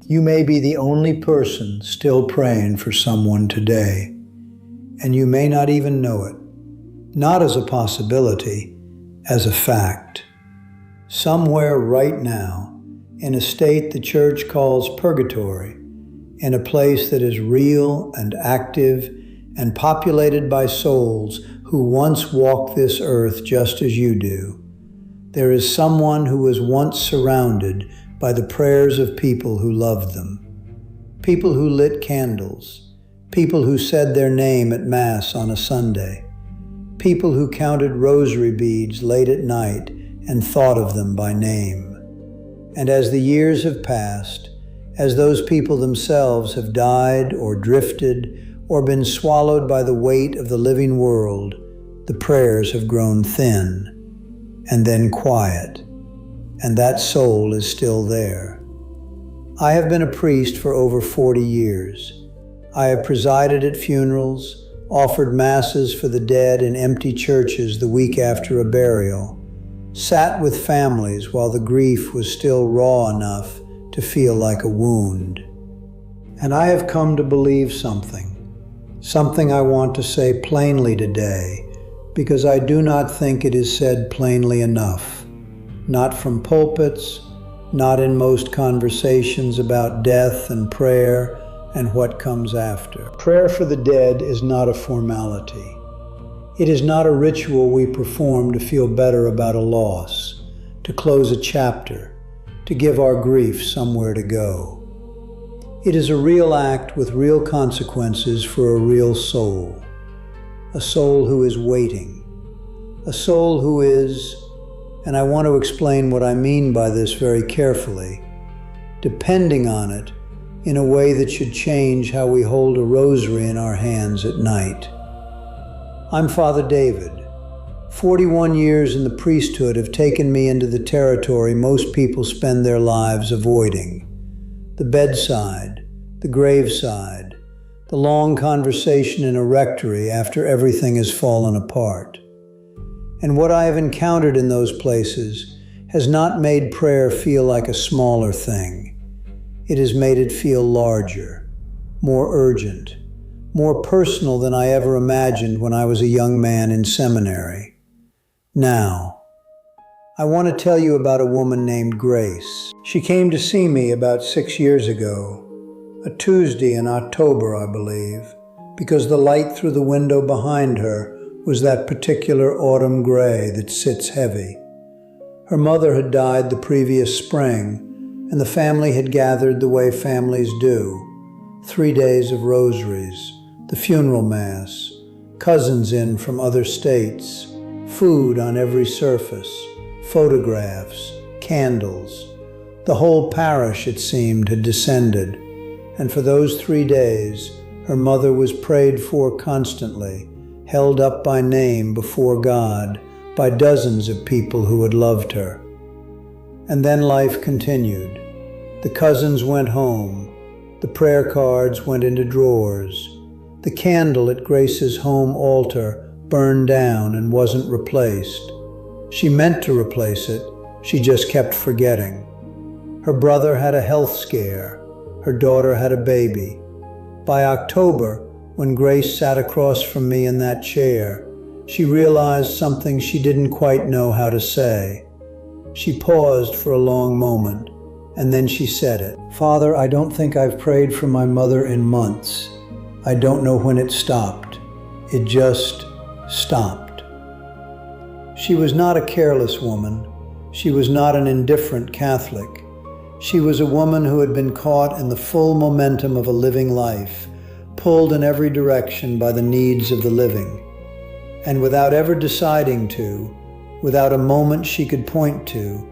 You may be the only person still praying for someone today, and you may not even know it. Not as a possibility, as a fact. Somewhere right now, in a state the church calls purgatory, in a place that is real and active and populated by souls who once walked this earth just as you do, there is someone who was once surrounded by the prayers of people who loved them. People who lit candles. People who said their name at Mass on a Sunday. People who counted rosary beads late at night and thought of them by name. And as the years have passed, as those people themselves have died or drifted or been swallowed by the weight of the living world, the prayers have grown thin and then quiet, and that soul is still there. I have been a priest for over 40 years. I have presided at funerals, offered masses for the dead in empty churches the week after a burial, sat with families while the grief was still raw enough to feel like a wound. And I have come to believe something I want to say plainly today, because I do not think it is said plainly enough. Not from pulpits, not in most conversations about death and prayer and what comes after. Prayer for the dead is not a formality. It is not a ritual we perform to feel better about a loss, to close a chapter, to give our grief somewhere to go. It is a real act with real consequences for a real soul. A soul who is waiting. A soul who is, and I want to explain what I mean by this very carefully, depending on it in a way that should change how we hold a rosary in our hands at night. I'm Father David. 41 years in the priesthood have taken me into the territory most people spend their lives avoiding. The bedside, the graveside, the long conversation in a rectory after everything has fallen apart. And what I have encountered in those places has not made prayer feel like a smaller thing. It has made it feel larger, more urgent, more personal than I ever imagined when I was a young man in seminary. Now, I want to tell you about a woman named Grace. She came to see me about 6 years ago, a Tuesday in October, I believe, because the light through the window behind her was that particular autumn gray that sits heavy. Her mother had died the previous spring, and the family had gathered the way families do. 3 days of rosaries, the funeral mass, cousins in from other states, food on every surface, photographs, candles. The whole parish, it seemed, had descended, and for those 3 days, her mother was prayed for constantly, held up by name before God by dozens of people who had loved her. And then life continued. The cousins went home. The prayer cards went into drawers. The candle at Grace's home altar burned down and wasn't replaced. She meant to replace it, she just kept forgetting. Her brother had a health scare. Her daughter had a baby. By October, when Grace sat across from me in that chair, she realized something she didn't quite know how to say. She paused for a long moment, and then she said it. "Father, I don't think I've prayed for my mother in months. I don't know when it stopped. It just stopped." She was not a careless woman. She was not an indifferent Catholic. She was a woman who had been caught in the full momentum of a living life, pulled in every direction by the needs of the living. And without ever deciding to, without a moment she could point to,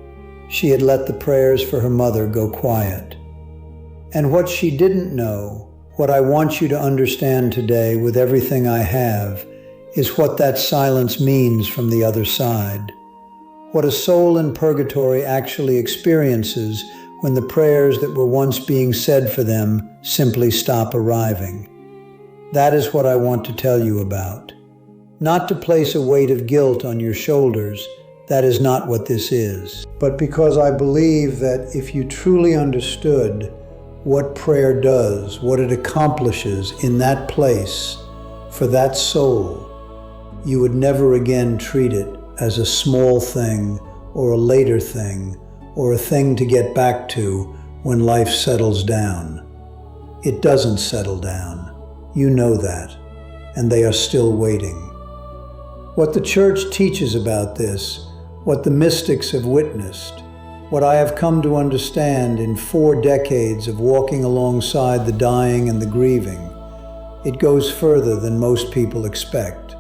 she had let the prayers for her mother go quiet. And what she didn't know, what I want you to understand today with everything I have, is what that silence means from the other side. What a soul in purgatory actually experiences when the prayers that were once being said for them simply stop arriving. That is what I want to tell you about. Not to place a weight of guilt on your shoulders, that is not what this is, but because I believe that if you truly understood what prayer does, what it accomplishes in that place for that soul, you would never again treat it as a small thing or a later thing or a thing to get back to when life settles down. It doesn't settle down. You know that, and they are still waiting. What the church teaches about this, what the mystics have witnessed, what I have come to understand in 4 decades of walking alongside the dying and the grieving, it goes further than most people expect.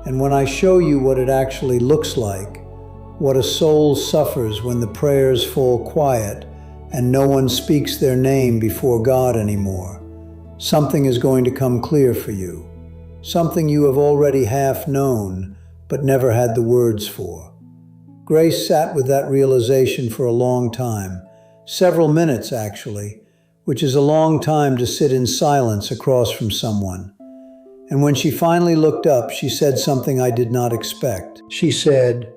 And when I show you what it actually looks like, what a soul suffers when the prayers fall quiet and no one speaks their name before God anymore, something is going to come clear for you, something you have already half known but never had the words for. Grace sat with that realization for a long time, several minutes actually, which is a long time to sit in silence across from someone. And when she finally looked up, she said something I did not expect. She said,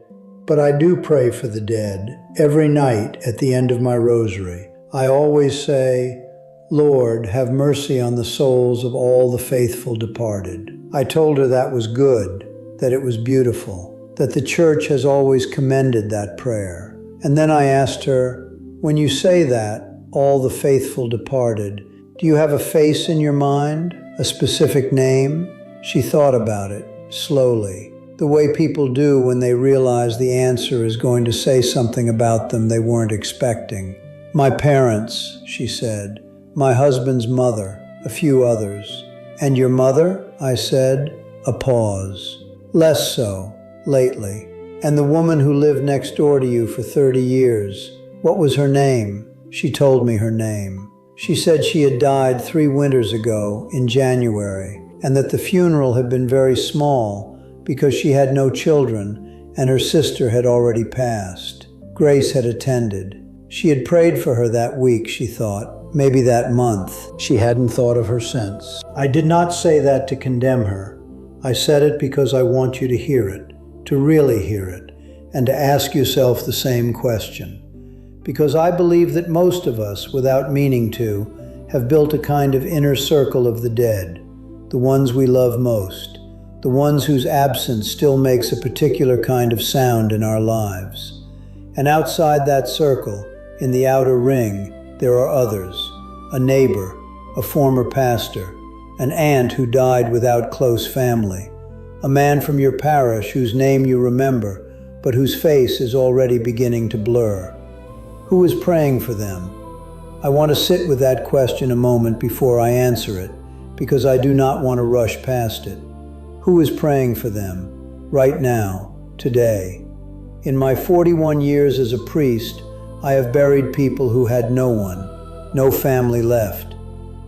"But I do pray for the dead every night at the end of my rosary. I always say, 'Lord, have mercy on the souls of all the faithful departed.'" I told her that was good, that it was beautiful, that the church has always commended that prayer. And then I asked her, "When you say that, all the faithful departed, do you have a face in your mind? A specific name?" She thought about it, slowly, the way people do when they realize the answer is going to say something about them they weren't expecting. "My parents," she said, "my husband's mother, a few others." "And your mother?" I said. A pause. "Less so, lately." "And the woman who lived next door to you for 30 years, what was her name?" She told me her name. She said she had died 3 winters ago in January, and that the funeral had been very small because she had no children and her sister had already passed. Grace had attended. She had prayed for her that week, she thought, maybe that month. She hadn't thought of her since. I did not say that to condemn her. I said it because I want you to hear it, to really hear it, and to ask yourself the same question. Because I believe that most of us, without meaning to, have built a kind of inner circle of the dead, the ones we love most, the ones whose absence still makes a particular kind of sound in our lives. And outside that circle, in the outer ring, there are others, a neighbor, a former pastor, an aunt who died without close family, a man from your parish whose name you remember, but whose face is already beginning to blur. Who is praying for them? I want to sit with that question a moment before I answer it, because I do not want to rush past it. Who is praying for them, right now, today? In my 41 years as a priest, I have buried people who had no one, no family left,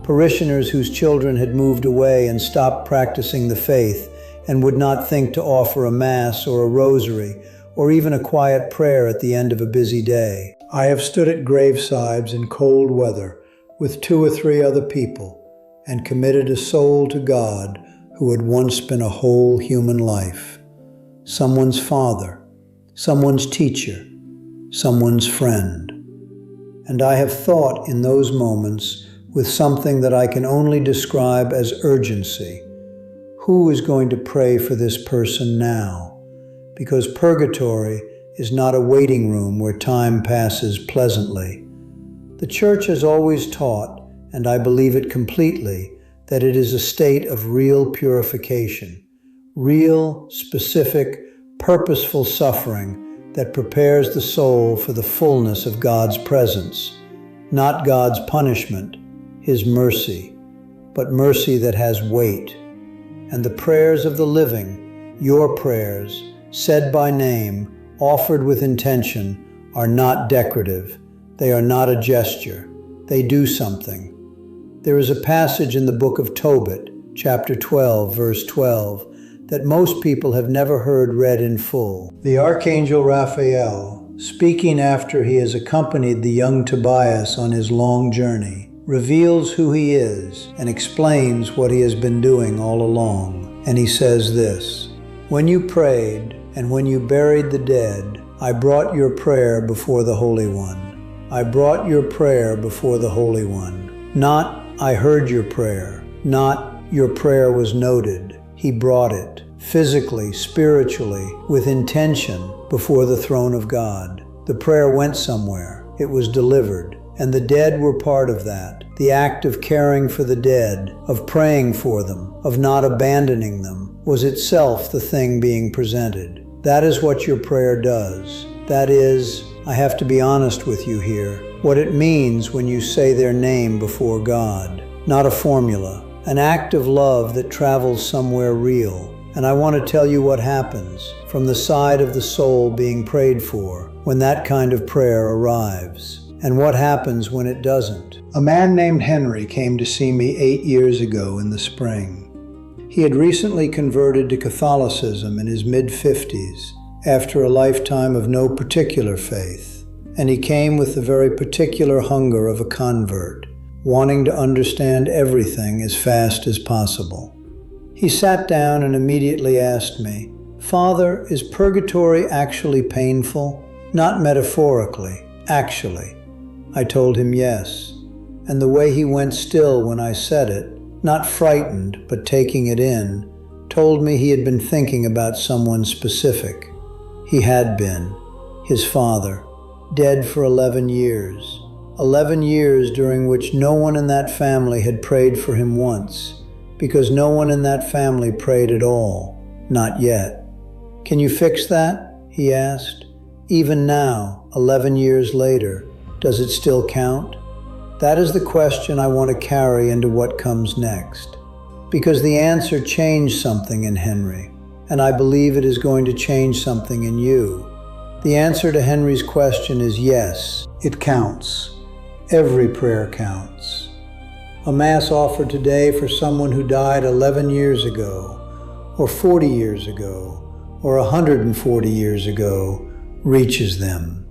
parishioners whose children had moved away and stopped practicing the faith and would not think to offer a mass or a rosary or even a quiet prayer at the end of a busy day. I have stood at gravesides in cold weather with 2 or 3 other people and committed a soul to God who had once been a whole human life. Someone's father, someone's teacher, someone's friend. And I have thought in those moments with something that I can only describe as urgency. Who is going to pray for this person now? Because purgatory is not a waiting room where time passes pleasantly. The church has always taught, and I believe it completely, that it is a state of real purification, real, specific, purposeful suffering that prepares the soul for the fullness of God's presence, not God's punishment, His mercy, but mercy that has weight. And the prayers of the living, your prayers, said by name, offered with intention, are not decorative. They are not a gesture. They do something. There is a passage in the book of Tobit, chapter 12, verse 12, that most people have never heard read in full. The Archangel Raphael, speaking after he has accompanied the young Tobias on his long journey, reveals who he is and explains what he has been doing all along. And he says this, "When you prayed and when you buried the dead, I brought your prayer before the Holy One. I brought your prayer before the Holy One. Not, I heard your prayer. Not, your prayer was noted. He brought it, physically, spiritually, with intention, before the throne of God. The prayer went somewhere. It was delivered. And the dead were part of that. The act of caring for the dead, of praying for them, of not abandoning them, was itself the thing being presented. That is what your prayer does. That is, I have to be honest with you here, what it means when you say their name before God. Not a formula. An act of love that travels somewhere real. And I want to tell you what happens from the side of the soul being prayed for when that kind of prayer arrives. And what happens when it doesn't. A man named Henry came to see me 8 years ago in the spring. He had recently converted to Catholicism in his mid-50s after a lifetime of no particular faith. And he came with the very particular hunger of a convert, wanting to understand everything as fast as possible. He sat down and immediately asked me, "Father, is purgatory actually painful? Not metaphorically, actually." I told him yes, and the way he went still when I said it, not frightened but taking it in, told me he had been thinking about someone specific. He had been, his father, dead for 11 years. 11 years during which no one in that family had prayed for him once, because no one in that family prayed at all, not yet. "Can you fix that?" he asked. "Even now, 11 years later, does it still count?" That is the question I want to carry into what comes next. Because the answer changed something in Henry, and I believe it is going to change something in you. The answer to Henry's question is yes, it counts. Every prayer counts. A Mass offered today for someone who died 11 years ago, or 40 years ago, or 140 years ago, reaches them.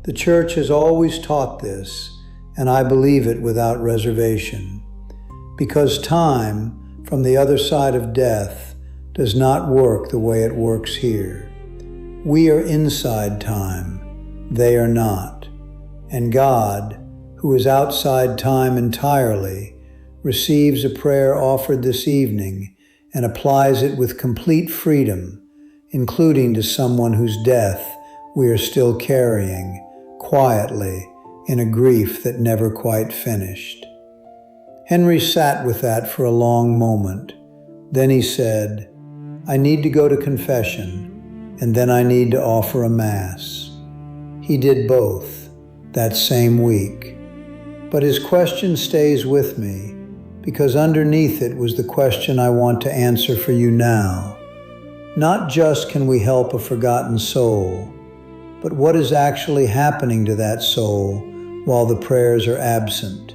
The Church has always taught this, and I believe it without reservation. Because time, from the other side of death, does not work the way it works here. We are inside time, they are not. And God, who is outside time entirely, receives a prayer offered this evening and applies it with complete freedom, including to someone whose death we are still carrying, quietly, in a grief that never quite finished. Henry sat with that for a long moment. Then he said, "I need to go to confession, and then I need to offer a Mass." He did both that same week. But his question stays with me, because underneath it was the question I want to answer for you now. Not just can we help a forgotten soul, but what is actually happening to that soul while the prayers are absent?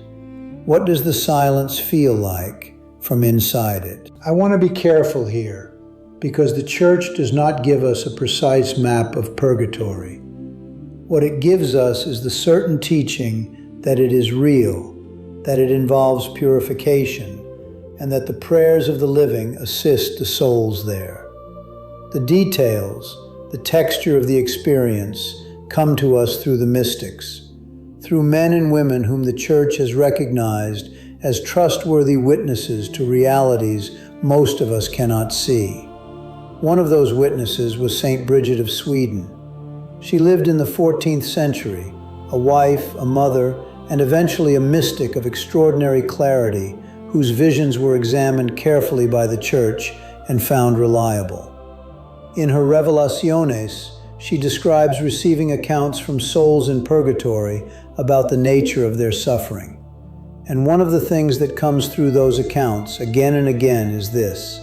What does the silence feel like from inside it? I want to be careful here, because the Church does not give us a precise map of purgatory. What it gives us is the certain teaching that it is real, that it involves purification, and that the prayers of the living assist the souls there. The details, the texture of the experience, come to us through the mystics, through men and women whom the Church has recognized as trustworthy witnesses to realities most of us cannot see. One of those witnesses was Saint Bridget of Sweden. She lived in the 14th century, a wife, a mother, and eventually a mystic of extraordinary clarity, whose visions were examined carefully by the Church and found reliable. In her Revelaciones, she describes receiving accounts from souls in purgatory about the nature of their suffering. And one of the things that comes through those accounts again and again is this: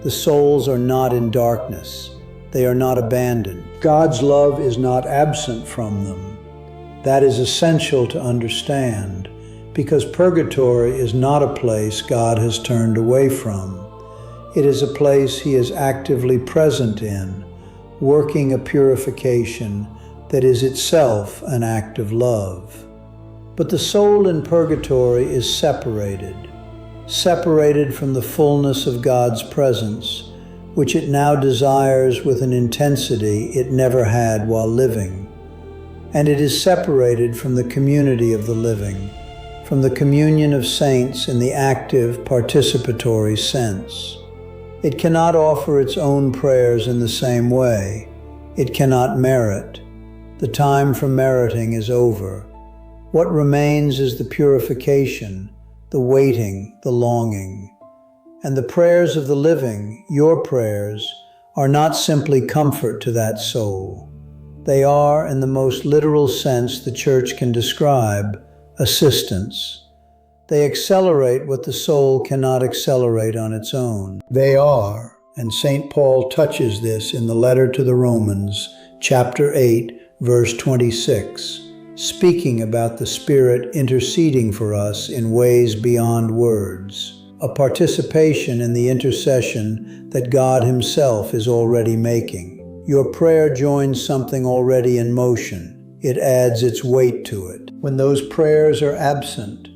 the souls are not in darkness. They are not abandoned. God's love is not absent from them. That is essential to understand, because purgatory is not a place God has turned away from. It is a place He is actively present in, working a purification that is itself an act of love. But the soul in purgatory is separated from the fullness of God's presence, which it now desires with an intensity it never had while living. and it is separated from the community of the living, from the communion of saints in the active, participatory sense. It cannot offer its own prayers in the same way. It cannot merit. The time for meriting is over. What remains is the purification, the waiting, the longing. And the prayers of the living, your prayers, are not simply comfort to that soul. They are, in the most literal sense the Church can describe, assistance. They accelerate what the soul cannot accelerate on its own. They are, and St. Paul touches this in the letter to the Romans, chapter 8, verse 26, speaking about the Spirit interceding for us in ways beyond words, a participation in the intercession that God Himself is already making. Your prayer joins something already in motion. It adds its weight to it. When those prayers are absent,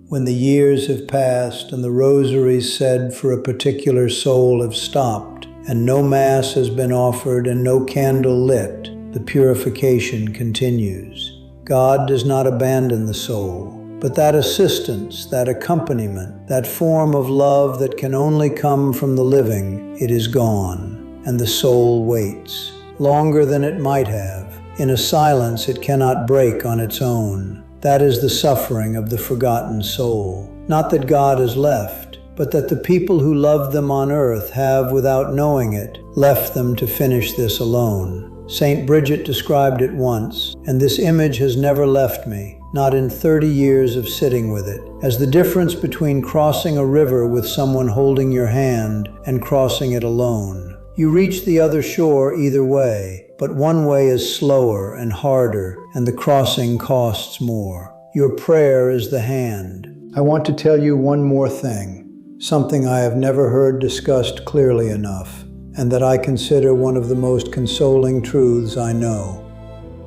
when the years have passed and the rosaries said for a particular soul have stopped, and no Mass has been offered and no candle lit, the purification continues. God does not abandon the soul, but that assistance, that accompaniment, that form of love that can only come from the living, it is gone. And the soul waits, longer than it might have, in a silence it cannot break on its own. That is the suffering of the forgotten soul. Not that God has left, but that the people who loved them on earth have, without knowing it, left them to finish this alone. St. Bridget described it once, and this image has never left me, not in 30 years of sitting with it, as the difference between crossing a river with someone holding your hand and crossing it alone. You reach the other shore either way, but one way is slower and harder, and the crossing costs more. Your prayer is the hand. I want to tell you one more thing, something I have never heard discussed clearly enough, and that I consider one of the most consoling truths I know.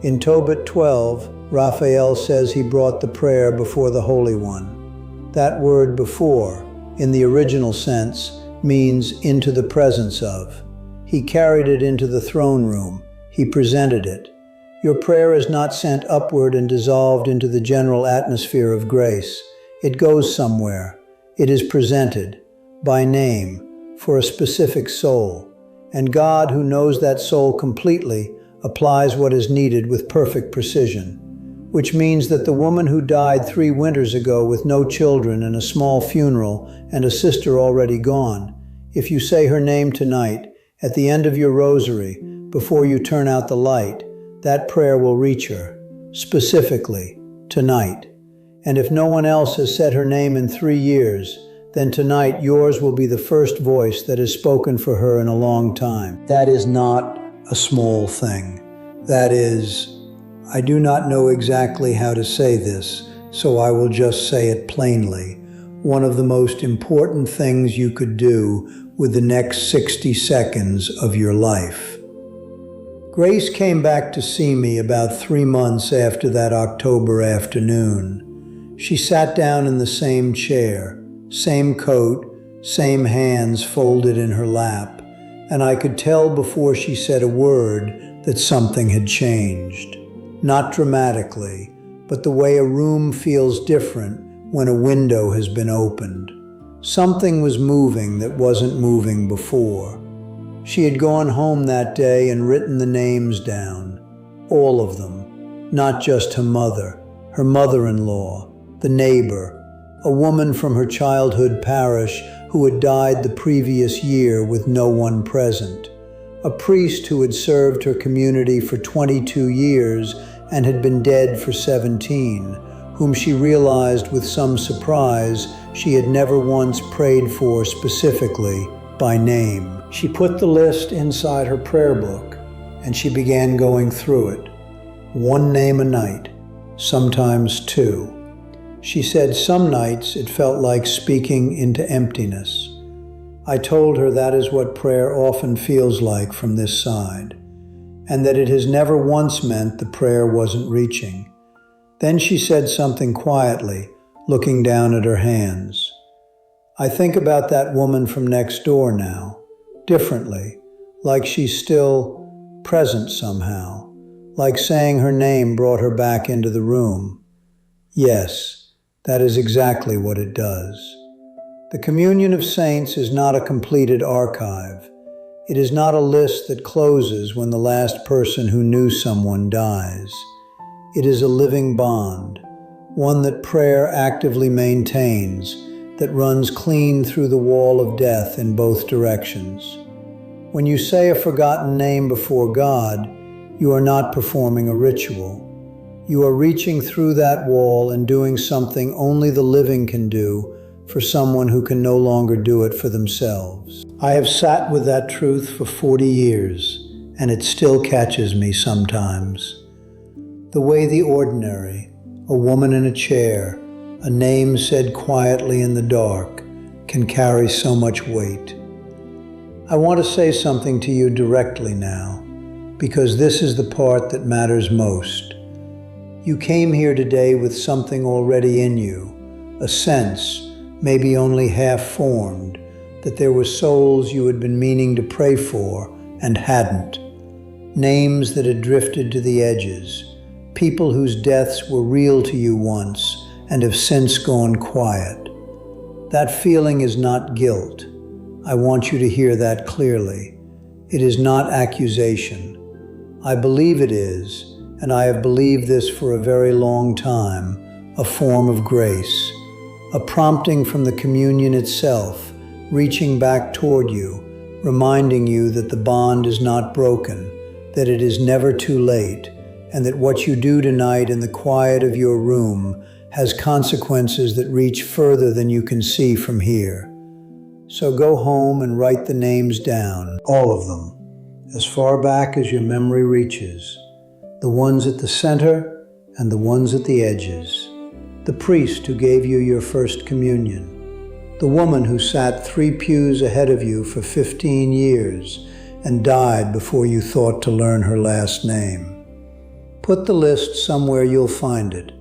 In Tobit 12, Raphael says he brought the prayer before the Holy One. That word before, in the original sense, means into the presence of. He carried it into the throne room. He presented it. Your prayer is not sent upward and dissolved into the general atmosphere of grace. It goes somewhere. It is presented, by name, for a specific soul. And God, who knows that soul completely, applies what is needed with perfect precision. Which means that the woman who died 3 winters ago with no children and a small funeral and a sister already gone, if you say her name tonight, at the end of your rosary, before you turn out the light, that prayer will reach her, specifically, tonight. And if no one else has said her name in 3 years, then tonight yours will be the first voice that has spoken for her in a long time. That is not a small thing. That is, I do not know exactly how to say this, so I will just say it plainly. One of the most important things you could do with the next 60 seconds of your life. Grace came back to see me about 3 months after that October afternoon. She sat down in the same chair, same coat, same hands folded in her lap, and I could tell before she said a word that something had changed. Not dramatically, but the way a room feels different when a window has been opened. Something was moving that wasn't moving before. She had gone home that day and written the names down, all of them, not just her mother-in-law, the neighbor, a woman from her childhood parish who had died the previous year with no one present, a priest who had served her community for 22 years and had been dead for 17, whom she realized with some surprise she had never once prayed for specifically by name. She put the list inside her prayer book, and she began going through it. 1 name a night, sometimes 2. She said some nights it felt like speaking into emptiness. I told her that is what prayer often feels like from this side, and that it has never once meant the prayer wasn't reaching. Then she said something quietly, looking down at her hands. I think about that woman from next door now, differently, like she's still present somehow, like saying her name brought her back into the room. Yes, that is exactly what it does. The communion of saints is not a completed archive. It is not a list that closes when the last person who knew someone dies. It is a living bond, one that prayer actively maintains, that runs clean through the wall of death in both directions. When you say a forgotten name before God, you are not performing a ritual. You are reaching through that wall and doing something only the living can do for someone who can no longer do it for themselves. I have sat with that truth for 40 years, and it still catches me sometimes. The way the ordinary, a woman in a chair, a name said quietly in the dark, can carry so much weight. I want to say something to you directly now, because this is the part that matters most. You came here today with something already in you, a sense, maybe only half formed, that there were souls you had been meaning to pray for and hadn't. Names that had drifted to the edges, people whose deaths were real to you once and have since gone quiet. That feeling is not guilt. I want you to hear that clearly. It is not accusation. I believe it is, and I have believed this for a very long time, a form of grace, a prompting from the communion itself, reaching back toward you, reminding you that the bond is not broken, that it is never too late, and that what you do tonight in the quiet of your room has consequences that reach further than you can see from here. So go home and write the names down, all of them, as far back as your memory reaches, the ones at the center and the ones at the edges, the priest who gave you your first communion, the woman who sat 3 pews ahead of you for 15 years and died before you thought to learn her last name. Put the list somewhere you'll find it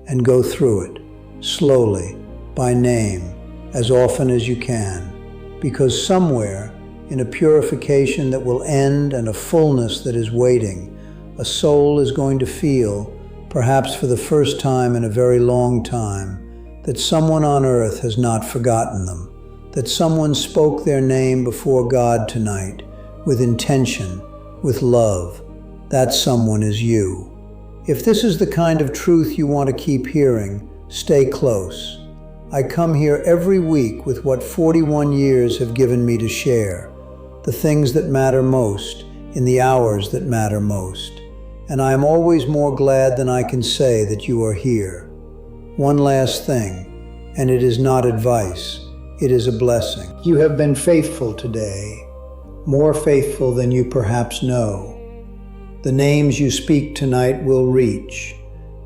and go through it, slowly, by name, as often as you can, because somewhere, in a purification that will end and a fullness that is waiting, a soul is going to feel, perhaps for the first time in a very long time, that someone on earth has not forgotten them, that someone spoke their name before God tonight, with intention, with love. That someone is you. If this is the kind of truth you want to keep hearing, stay close. I come here every week with what 41 years have given me to share, the things that matter most, in the hours that matter most. And I am always more glad than I can say that you are here. One last thing, and it is not advice, it is a blessing. You have been faithful today, more faithful than you perhaps know. The names you speak tonight will reach,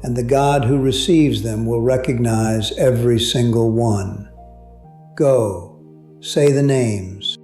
and the God who receives them will recognize every single one. Go, say the names.